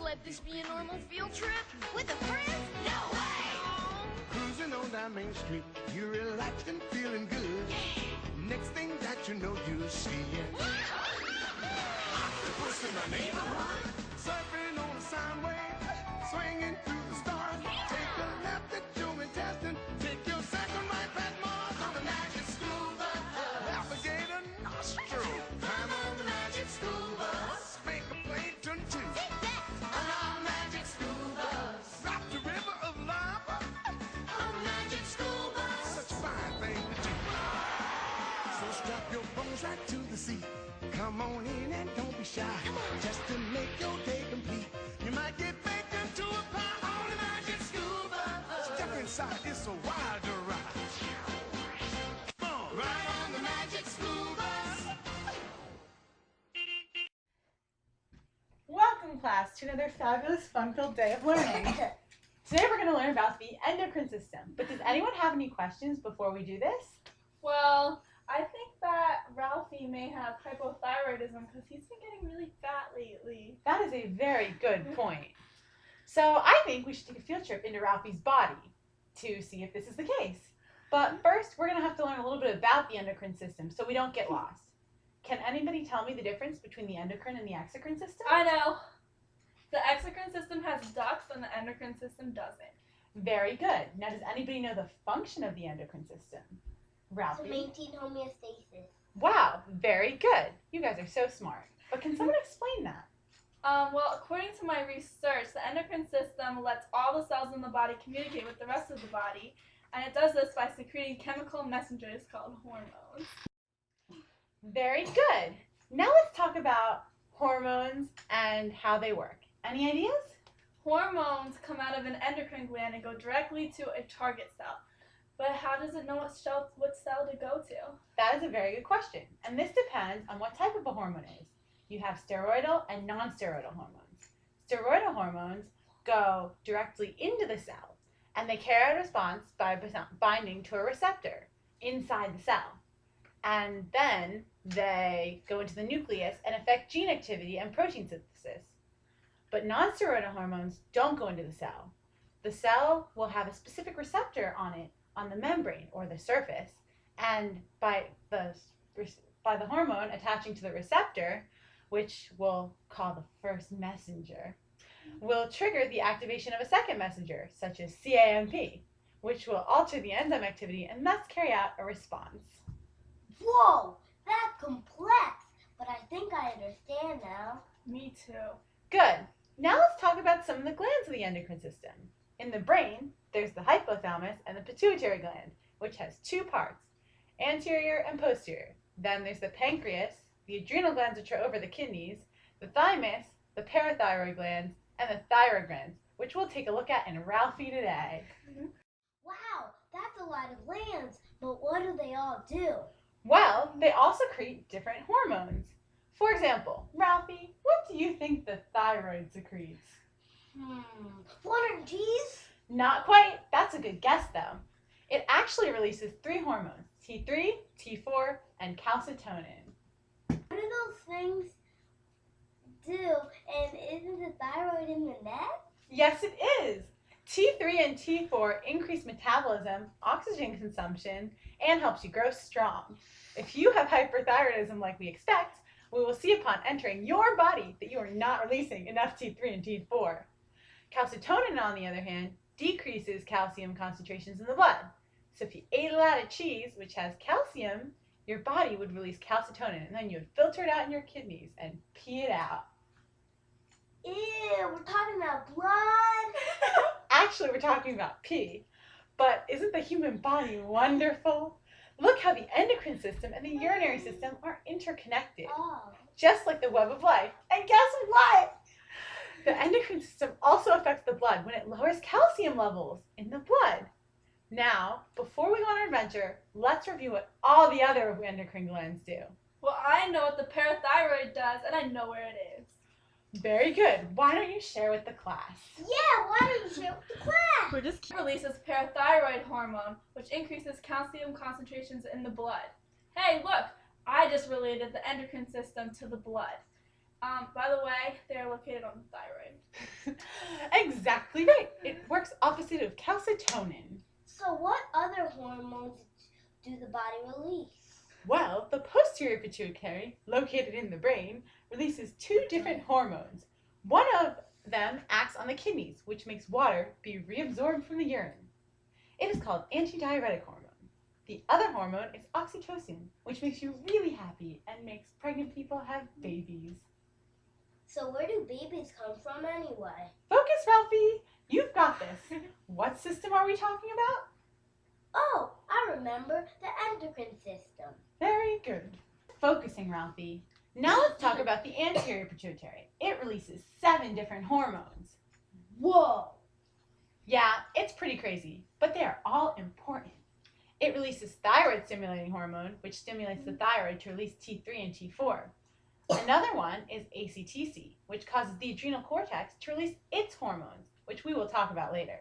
let this be a normal field trip? With a friend? No way! Cruising on down Main Street, you're relaxed and feeling good. Next thing that you know, you see it. Octopus in the neighborhood, surfing on a sine wave, swinging through the stars. Take a left at Joe and Teston, take your second right past Mars on the magic school bus. Alligator nostril, climb on the magic school bus. Make a plankton too. On the magic school bus. Drop the river of lava on the magic school bus. Such a fine thing to do. So strap your bones right to the seat. Come on in and don't be shy. Just to make your day complete. You might get baked into a pie on the magic school bus. Step inside, it's a wilder ride. Come on, right on the magic school bus. Welcome, class, to another fabulous, fun-filled day of learning. Today we're going to learn about the endocrine system. But does anyone have any questions before we do this? Well, I think that Ralphie may have hypothyroidism because he's been getting really fat lately. That is a very good point. So I think we should take a field trip into Ralphie's body to see if this is the case. But first, we're going to have to learn a little bit about the endocrine system so we don't get lost. Can anybody tell me the difference between the endocrine and the exocrine system? I know. The exocrine system has ducts and the endocrine system doesn't. Very good. Now, does anybody know the function of the endocrine system? To Ralphie? maintain homeostasis. Wow, very good. You guys are so smart. But can someone explain that? Well, according to my research, the endocrine system lets all the cells in the body communicate with the rest of the body, and it does this by secreting chemical messengers called hormones. Very good. Now let's talk about hormones and how they work. Any ideas? Hormones come out of an endocrine gland and go directly to a target cell. But how does it know what cell to go to? That is a very good question. And this depends on what type of a hormone is. You have steroidal and non-steroidal hormones. Steroidal hormones go directly into the cell, and they carry out a response by binding to a receptor inside the cell. And then they go into the nucleus and affect gene activity and protein synthesis. But non-steroidal hormones don't go into the cell. The cell will have a specific receptor on it, on the membrane or the surface, and by the hormone attaching to the receptor, which we'll call the first messenger, will trigger the activation of a second messenger, such as CAMP, which will alter the enzyme activity and thus carry out a response. Whoa, that's complex, but I think I understand now. Me too. Good. Now let's talk about some of the glands of the endocrine system. In the brain, there's the hypothalamus and the pituitary gland, which has two parts, anterior and posterior. Then there's the pancreas, the adrenal glands which are over the kidneys, the thymus, the parathyroid glands, and the thyroid glands, which we'll take a look at in Ralphie today. Wow, that's a lot of glands, but what do they all do? Well, they also create different hormones. For example, Ralphie, what do you think the thyroid secretes? Water G's? Not quite. That's a good guess, though. It actually releases three hormones, T3, T4, and calcitonin. What do those things do? And isn't the thyroid in the neck? Yes, it is. T3 and T4 increase metabolism, oxygen consumption, and helps you grow strong. If you have hyperthyroidism like we expect, we will see upon entering your body that you are not releasing enough T3 and T4. Calcitonin, on the other hand, decreases calcium concentrations in the blood. So if you ate a lot of cheese, which has calcium, your body would release calcitonin, and then you would filter it out in your kidneys and pee it out. Ew, we're talking about blood? Actually, we're talking about pee. But isn't the human body wonderful? Look how the endocrine system and the urinary system are interconnected, Oh. just like the web of life. And guess what? The endocrine system also affects the blood when it lowers calcium levels in the blood. Now, before we go on our adventure, let's review what all the other endocrine glands do. Well, I know what the parathyroid does, and I know where it is. Very good. Why don't you share with the class? Yeah, why don't you share with the class? We're just releases parathyroid hormone, which increases calcium concentrations in the blood. Hey, look, I just related the endocrine system to the blood. By the way, they're located on the thyroid. Exactly right. It works opposite of calcitonin. So what other hormones do the body release? Well, the posterior pituitary, located in the brain, releases two different hormones. One of them acts on the kidneys, which makes water be reabsorbed from the urine. It is called antidiuretic hormone. The other hormone is oxytocin, which makes you really happy and makes pregnant people have babies. So where do babies come from anyway? Focus, Ralphie! You've got this. What system are we talking about? Oh, I remember, the endocrine system. Very good. Focusing, Ralphie. Now let's talk about the anterior pituitary. It releases 7 different hormones. Whoa! Yeah, it's pretty crazy, but they are all important. It releases thyroid stimulating hormone, which stimulates the thyroid to release T3 and T4. Another one is ACTC, which causes the adrenal cortex to release its hormones, which we will talk about later.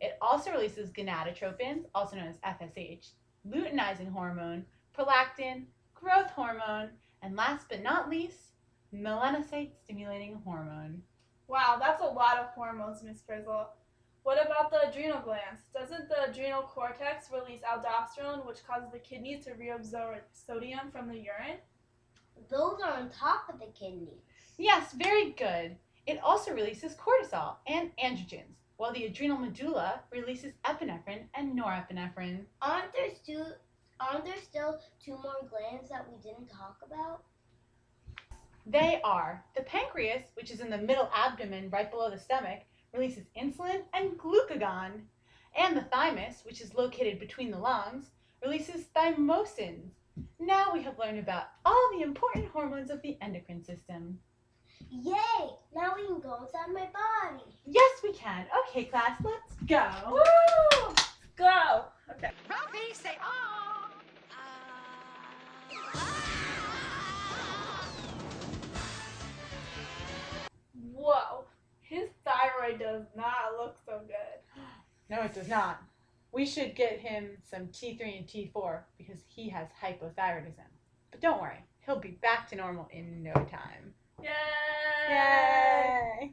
It also releases gonadotropins, also known as FSH, luteinizing hormone, prolactin, growth hormone, and last but not least, melanocyte-stimulating hormone. Wow, that's a lot of hormones, Miss Frizzle. What about the adrenal glands? Doesn't the adrenal cortex release aldosterone, which causes the kidneys to reabsorb sodium from the urine? Those are on top of the kidney. Yes, very good. It also releases cortisol and androgens, while the adrenal medulla releases epinephrine and norepinephrine. Aren't there still 2 more glands that we didn't talk about? They are the pancreas, which is in the middle abdomen right below the stomach, releases insulin and glucagon, and the thymus, which is located between the lungs, releases thymosins. Now we have learned about all the important hormones of the endocrine system. Yay! Now we can go inside my body. Yes, we can. Okay, class, let's go. Woo! Go! Okay. Ralphie, say ah. Whoa. His thyroid does not look so good. No, it does not. We should get him some T3 and T4 because he has hypothyroidism. But don't worry, he'll be back to normal in no time. Yay! Yay!